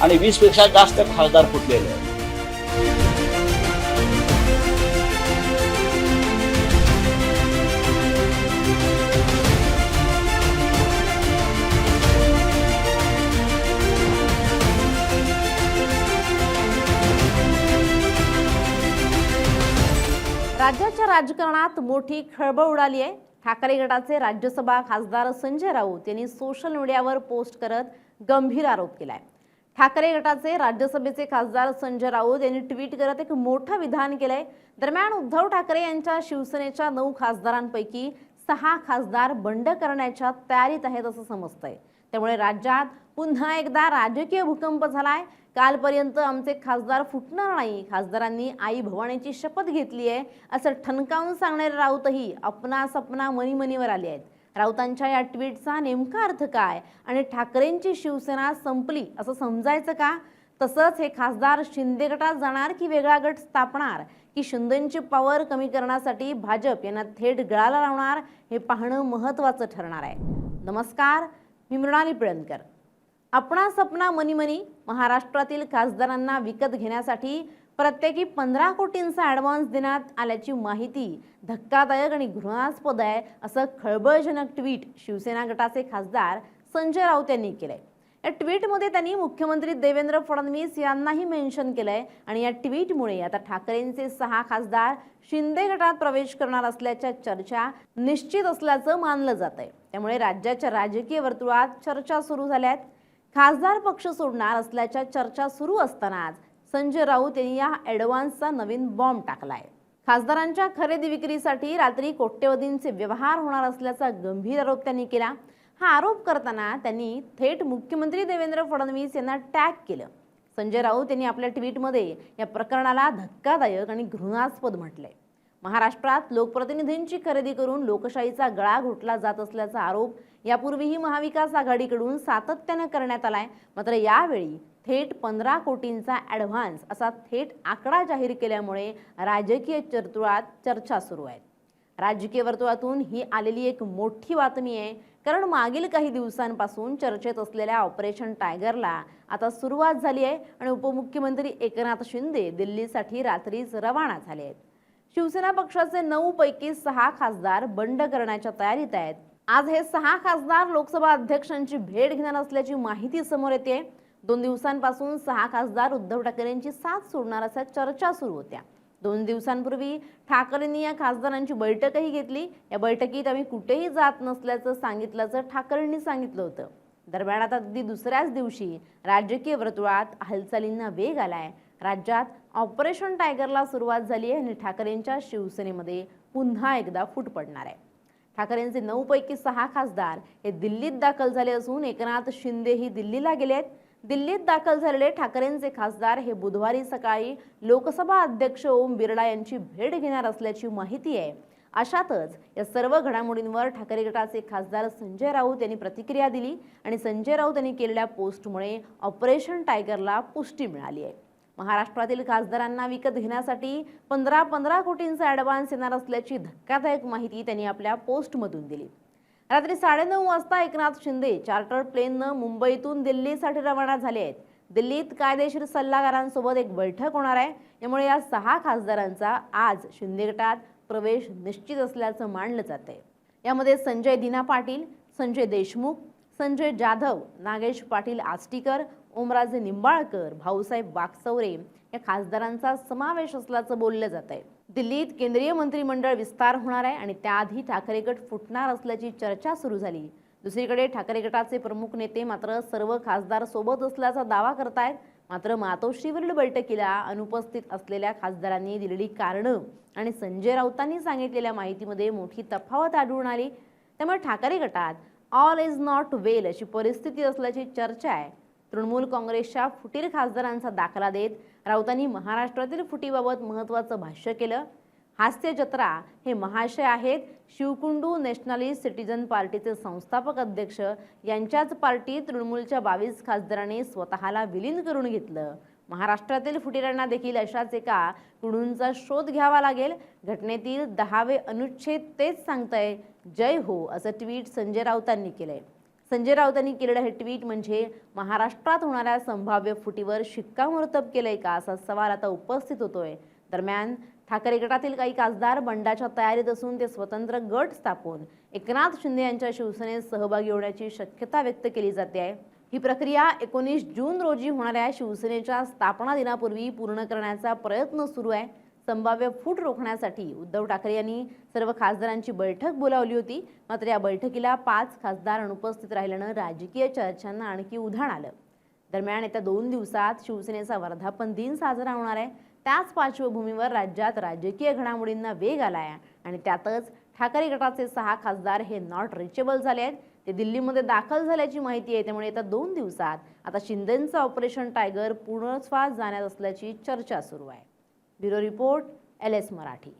आणि 20 पेक्षा जास्त खासदार फुटलेले आहेत. राज्याच्या राजकारणात मोठी खळबळ उडाली आहे। ठाकरे गटाचे राज्यसभा खासदार संजय राऊत यांनी सोशल मीडियावर पोस्ट करत गंभीर आरोप केलाय। ठाकरे गटाचे राज्यसभेचे खासदार संजय राऊत यांनी ट्विट करत एक मोठं विधान केलंय। दरम्यान उद्धव ठाकरे यांच्या शिवसेनेच्या 9 खासदारांपैकी 6 खासदार बंड करण्याच्या तयारीत आहेत असं समजतंय। त्यामुळे राज्यात पुन्हा एकदा राजकीय भूकंप झालाय। कालपर्यंत आमचे खासदार फुटणार नाही, खासदारांनी आई भवानीची शपथ घेतली आहे असं ठणकावून सांगणारे राऊतही अपना सपना मनी मनीवर आले आहेत। राऊतांच्या या ट्विटचा नेमका अर्थ काय आणि ठाकरेंची शिवसेना संपली असं समजायचं का? तसंच हे खासदार शिंदे गटात जाणार की वेगळा गट स्थापणार की शिंदेंची पॉवर कमी करण्यासाठी भाजप यांना थेट गळाला लावणार हे पाहणं महत्त्वाचं ठरणार आहे। नमस्कार, मी मृणाली पिळणकर। अपना सपना मनी मनी महाराष्ट्रातील खासदारांना विकत घेण्यासाठी प्रत्येकी 15 कोटींचा ॲडव्हान्स देण्यात आल्याची माहिती धक्कादायक आणि घृणास्पद आहे असं खळबळजनक ट्विट शिवसेना गटाचे खासदार संजय राऊत यांनी केलंय। या ट्विटमध्ये त्यांनी मुख्यमंत्री देवेंद्र फडणवीस यांनाही मेन्शन केलंय आणि या ट्विटमुळे आता ठाकरेंचे 6 खासदार शिंदे गटात प्रवेश करणार असल्याच्या चर्चा निश्चित असल्याचं मानलं जातंय। त्यामुळे राज्याच्या राजकीय वर्तुळात चर्चा सुरू झाल्या आहेत। खासदार पक्ष सोडणार असल्याच्या चर्चा सुरू असतानाच संजय राऊत यांनी या ॲडव्हान्सचा नवीन बॉम्ब टाकलाय। खासदारांच्या खरेदी विक्रीसाठी रात्री कोट्यवधींचे व्यवहार होणार असल्याचा गंभीर आरोप त्यांनी केला। हा आरोप करताना त्यांनी थेट मुख्यमंत्री देवेंद्र फडणवीस यांना टॅग केलं। संजय राऊत यांनी आपल्या ट्विटमध्ये या प्रकरणाला धक्कादायक आणि घृणास्पद म्हटलंय। महाराष्ट्रात लोकप्रतिनिधींची खरेदी करून लोकशाहीचा गळा घोटला जात असल्याचा आरोप यापूर्वीही महाविकास आघाडीकडून सातत्याने करण्यात आलाय। मात्र यावेळी थेट 15 कोटींचा ॲडव्हान्स असा थेट आकडा जाहीर केल्यामुळे राजकीय वर्तुळात चर्चा सुरू आहे। राजकीय वर्तुळातून ही आलेली एक मोठी बातमी आहे, कारण मागील काही दिवसांपासून चर्चेत असलेल्या ऑपरेशन टायगरला आता सुरुवात झाली आहे आणि उपमुख्यमंत्री एकनाथ शिंदे दिल्लीसाठी रात्रीच रवाना झाले आहेत। शिवसेना पक्षाचे 9 पैकी 6 खासदार बंड करण्याच्या तयारीत आहेत। आज हे 6 खासदार लोकसभा अध्यक्षांची भेट घेणार असल्याची माहिती समोर येते। 2 दिवसांपासून 6 खासदार उद्धव ठाकरेंची साथ सोडणार अशा चर्चा सुरू होत्या। 2 दिवसांपूर्वी ठाकरेंनी या खासदारांची बैठकही घेतली। या बैठकीत आम्ही कुठेही जात नसल्याचं सांगितल्याचं ठाकरेंनी सांगितलं होतं। दरम्यान आता अगदी दुसऱ्याच दिवशी राजकीय वर्तुळात हालचालींना वेग आलाय। राज्यात ऑपरेशन टायगरला सुरुवात झाली आहे आणि ठाकरेंच्या शिवसेनेमध्ये पुन्हा एकदा फूट पडणार आहे। ठाकरेंचे 9 पैकी 6 खासदार हे दिल्लीत दाखल झाले असून एकनाथ शिंदेही दिल्लीला गेले आहेत। दिल्लीत दाखल झालेले ठाकरेंचे खासदार हे बुधवारी सकाळी लोकसभा अध्यक्ष ओम बिर्ला यांची भेट घेणार असल्याची माहिती आहे। अशातच या सर्व घडामोडींवर ठाकरे गटाचे खासदार संजय राऊत यांनी प्रतिक्रिया दिली आणि संजय राऊत यांनी केलेल्या पोस्टमुळे ऑपरेशन टायगरला पुष्टी मिळाली आहे। महाराष्ट्रातील खासदारांना विकत घेण्यासाठी 15 कोटींचा ॲडव्हान्स येणार असल्याची धक्कादायक माहिती त्यांनी आपल्या पोस्टमधून दिली। रात्री 9:30 वाजता एकनाथ शिंदे चार्टर प्लेननं मुंबईतून दिल्लीसाठी रवाना झाले आहेत। दिल्लीत कायदेशीर सल्लागारांसोबत एक बैठक होणार आहे। यामुळे या 6 खासदारांचा आज शिंदे गटात प्रवेश निश्चित असल्याचं मानलं जातंय। यामध्ये संजय दिना पाटील, संजय देशमुख, संजय जाधव, नागेश पाटील आष्टीकर, ओमराजे निंबाळकर, भाऊसाहेब वाकचौरे या खासदारांचा समावेश असल्याचं बोललं जात आहे। दिल्लीत केंद्रीय मंत्रिमंडळ विस्तार होणार आहे आणि त्याआधी ठाकरे गट फुटणार असल्याची चर्चा सुरू झाली। दुसरीकडे ठाकरे गटाचे प्रमुख नेते मात्र सर्व खासदार सोबत असल्याचा दावा करतायत। मात्र मातोश्रीवरील बैठकीला अनुपस्थित असलेल्या खासदारांनी दिलेली कारणं आणि संजय राऊतांनी सांगितलेल्या माहितीमध्ये मोठी तफावत आढळून आली। त्यामुळे ठाकरे गटात ऑल इज नॉट वेल अशी परिस्थिती असल्याची चर्चा आहे। तृणमूल काँग्रेसच्या फुटीर खासदारांचा दाखला देत राऊतांनी महाराष्ट्रातील फुटीबाबत महत्त्वाचं भाष्य केलं। हास्य जत्रा हे महाशय आहेत शिवकुंडू नॅशनलिस्ट सिटीजन पार्टीचे संस्थापक अध्यक्ष यांच्याच पार्टीत तृणमूलच्या 22 खासदारांनी स्वतःला विलीन करून घेतलं। महाराष्ट्रातील फुटीरांना देखील अशाच एका कुंडूंचा शोध घ्यावा लागेल। घटनेतील 10वे अनुच्छेद तेच सांगतंय, जय हो असं ट्विट संजय राऊतांनी केलंय। संजय राऊतांनी केलेलं हे ट्विट म्हणजे महाराष्ट्रात होणाऱ्या संभाव्य फुटीवर शिक्कामोर्तब केलंय का असा सवाल आता उपस्थित होतोय। दरम्यान ठाकरे गटातील काही खासदार बंडाच्या तयारीत असून ते स्वतंत्र गट स्थापून एकनाथ शिंदे यांच्या शिवसेनेत सहभागी होण्याची शक्यता व्यक्त केली जाते आहे। ही प्रक्रिया 19 जून रोजी होणाऱ्या शिवसेनेच्या स्थापना दिनापूर्वी पूर्ण करण्याचा प्रयत्न सुरू आहे। संभाव्य फूट रोखण्यासाठी उद्धव ठाकरे यांनी सर्व खासदारांची बैठक बोलावली होती, मात्र या बैठकीला 5 खासदार अनुपस्थित राहिल्यानं राजकीय चर्चांना आणखी उधाण आलं। दरम्यान येत्या 2 दिवसात शिवसेनेचा वर्धापन दिन साजरा होणार आहे। त्याच पार्श्वभूमीवर राज्यात राजकीय घडामोडींना वेग आला आहे आणि त्यातच ठाकरे गटाचे 6 खासदार हे नॉट रिचेबल झाले आहेत। ते दिल्लीमध्ये दाखल झाल्याची माहिती आहे। त्यामुळे येत्या 2 दिवसात आता शिंदेंचं ऑपरेशन टायगर पूर्णत्वास जाण्यात असल्याची चर्चा सुरू आहे। Bureau report, LS Marathi.